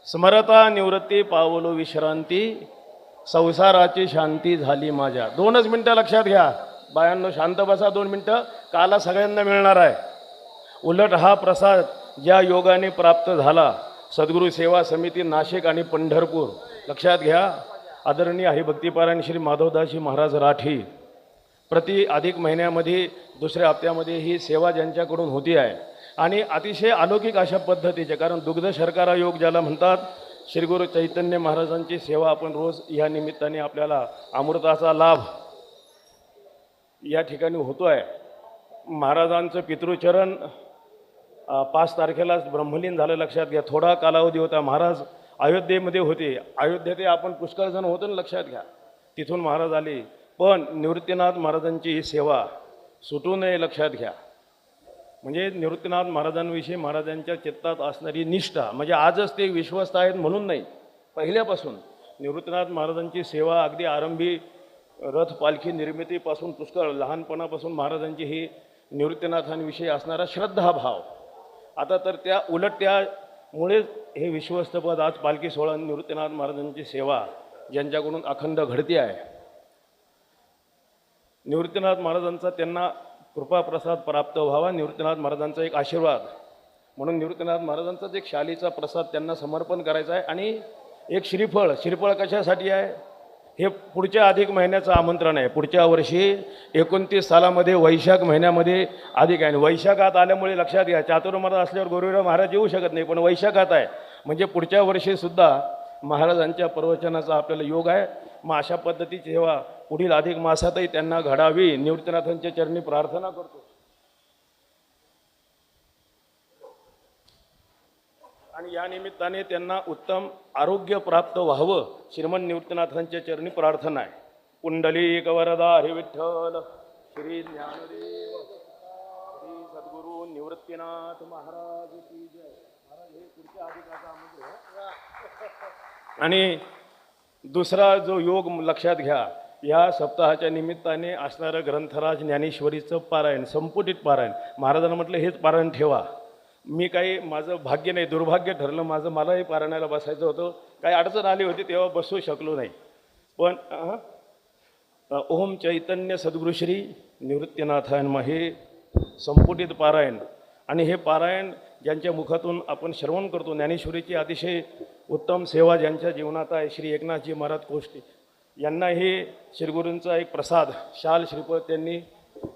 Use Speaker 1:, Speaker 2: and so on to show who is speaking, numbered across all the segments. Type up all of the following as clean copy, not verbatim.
Speaker 1: स्मरता निवृत्ती पावलो विश्रांती, संसाराची शांती झाली माझ्या. 2च मिनटं लक्षात घ्या बायांनो, शांत बसा 2 मिनटं. काला सगळ्यांना मिळणार आहे. उलट हा प्रसाद ज्या योगाने प्राप्त झाला, सद्गुरू सेवा समिती नाशिक आणि पंढरपूर, लक्षात घ्या. आदरणीय हरिभक्तीपारायण श्री माधवदासजी महाराज राठी प्रति अधिक महिन्यामध्ये दुसऱ्या हप्त्यामध्ये ही सेवा ज्यांच्याकडून होती आहे आणि अतिशय अलौकिक अशा पद्धतीचे, कारण दुग्ध शर्करा योग ज्याला म्हणतात, श्री गुरु चैतन्य महाराजांची सेवा आपण रोज या निमित्ताने आपल्याला अमृताचा लाभ या ठिकाणी होतो आहे. महाराजांचं पितृचरण 5 तारखेलाच ब्रह्मलीन झालं. लक्षात घ्या. थोडा कालावधी होता. महाराज अयोध्येमध्ये होते. अयोध्येत आपण पुष्कळ जण होतो ना, लक्षात घ्या. तिथून महाराज आले. पण निवृत्तीनाथ महाराजांची ही सेवा सुटू नये, लक्षात घ्या. म्हणजे निवृत्तीनाथ महाराजांविषयी महाराजांच्या चित्तात असणारी निष्ठा, म्हणजे आजच ते विश्वस्त आहेत म्हणून नाही, पहिल्यापासून निवृत्तीनाथ महाराजांची सेवा अगदी आरंभी रथ पालखी निर्मितीपासून पुष्कळ लहानपणापासून महाराजांची ही निवृत्तीनाथांविषयी असणारा श्रद्धाभाव. आता तर त्या उलट त्यामुळेच हे विश्वस्तपद आज पालखी सोहळा निवृत्तीनाथ महाराजांची सेवा ज्यांच्याकडून अखंड घडती आहे. निवृत्तीनाथ महाराजांचा त्यांना कृपाप्रसाद प्राप्त व्हावा, निवृत्तीनाथ महाराजांचा एक आशीर्वाद म्हणून निवृत्तीनाथ महाराजांचाच एक शालीचा प्रसाद त्यांना समर्पण करायचा आहे. आणि एक श्रीफळ कशासाठी आहे? हे पुढच्या अधिक महिन्याचं आमंत्रण आहे. पुढच्या वर्षी 29 सालामध्ये वैशाख महिन्यामध्ये अधिक आहे. वैशाखात आल्यामुळे लक्षात घ्या, चातुर्मास असल्यावर गोरेगाव महाराज येऊ शकत नाही, पण वैशाखात आहे म्हणजे पुढच्या वर्षीसुद्धा महाराजांच्या प्रवचनाचा आपल्याला योग आहे. मग अशा पद्धतीची सेवा पुढील अधिक मासातही त्यांना घडावी, निवृत्तीनाथांच्या चरणी प्रार्थना करतो. आणि या निमित्ताने त्यांना उत्तम आरोग्य प्राप्त व्हावं, श्रीमंत निवृत्तीनाथांच्या चरणी प्रार्थना आहे. पुंडलिक वरदा हरी विठ्ठल श्री ज्ञानदेव श्री सद्गुरू निवृत्तीनाथ महाराज की जय. महाराज हे पुढच्या अधिकाचा आणि दुसरा जो योग लक्षात घ्या, या सप्ताहाच्या निमित्ताने असणारं ग्रंथराज ज्ञानेश्वरीचं पारायण, संपुटित पारायण. महाराजांना म्हटलं हेच पारायण ठेवा. मी काही माझं भाग्य नाही, दुर्भाग्य ठरलं माझं, मलाही पारायणाला बसायचं होतं, काही अडचण आली होती तेव्हा बसू शकलो नाही. पण ओम चैतन्य सद्गुरुश्री निवृत्तीनाथांमा हे संपुटित पारायण. आणि हे पारायण ज्यांच्या मुखातून आपण श्रवण करतो, ज्ञानेश्वरीची अतिशय उत्तम सेवा ज्यांच्या जीवनात आहे, श्री एकनाथजी महाराज कोष्टी यांना हे श्रीगुरूंचा एक प्रसाद शाल श्रीफळ त्यांनी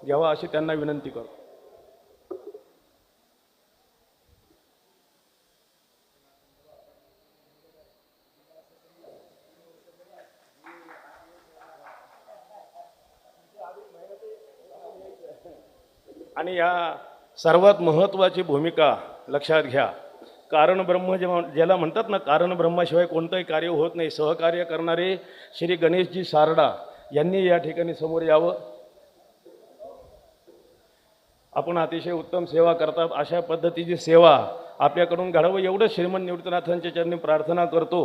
Speaker 1: घ्यावा अशी त्यांना विनंती करतो. आणि या सर्वात महत्त्वाची भूमिका लक्षात घ्या. कारण ब्रह्म ज्याला म्हणतात ना, कारण ब्रह्माशिवाय कोणतंही कार्य होत नाही. सहकार्य करणारे श्री गणेशजी सारडा यांनी या ठिकाणी समोर यावं. आपण अतिशय उत्तम सेवा करतात, अशा पद्धतीची सेवा आपल्याकडून घडावं एवढं श्रीमंत निवृत्तीनाथांच्या चरणी प्रार्थना करतो.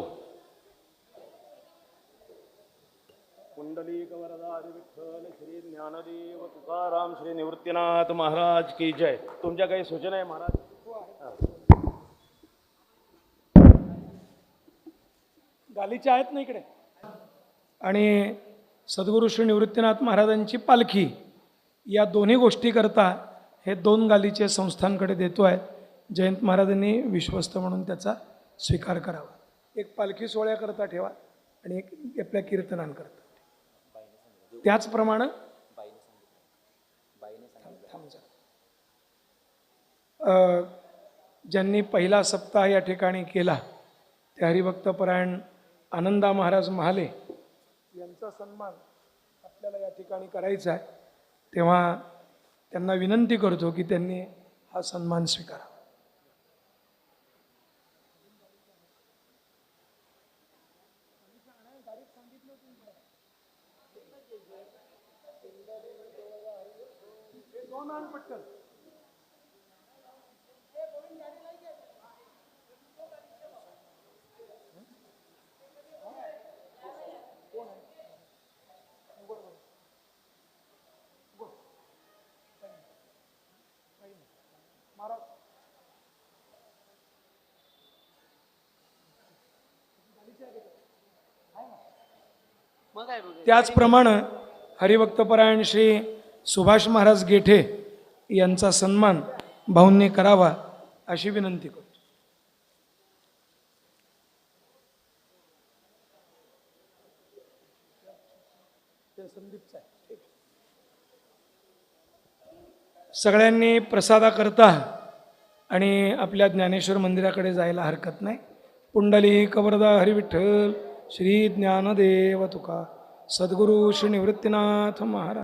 Speaker 1: पुंडलिक वरदा हरी विठ्ठल श्री ज्ञानदेव तुकाराम श्री निवृत्तीनाथ महाराज की जय. तुमच्या काही सूचना आहे महाराज?
Speaker 2: गालीच्या आहेत ना इकडे. आणि सद्गुरू श्री निवृत्तीनाथ महाराजांची पालखी, या दोन्ही गोष्टी करता हे 2 गालीचे संस्थांकडे देतो आहे. जयंत महाराजांनी विश्वस्त म्हणून त्याचा स्वीकार करावा. एक पालखी सोहळ्याकरता ठेवा आणि एक आपल्या कीर्तनांकरता. त्याचप्रमाणे ज्यांनी पहिला सप्ताह या ठिकाणी केला ते हरिभक्तपरायण आनंदा महाराज महाले यांचा सन्मान आपल्याला या ठिकाणी करायचा आहे. तेव्हा त्यांना विनंती करतो की त्यांनी हा सन्मान स्वीकारावा. त्याचप्रमाणे हरिभक्तपरायण श्री सुभाष महाराज गेठे यांचा सन्मान भाऊंनी करावा अशी विनंती करतो. सगळ्यांनी प्रसादाकरता आणि आपल्या ज्ञानेश्वर मंदिराकडे जायला हरकत नाही. पुंडलिक वरदा हरी विठ्ठल श्री ज्ञानदेव तुका सद्गुरु श्री निवृत्तीनाथ महाराज.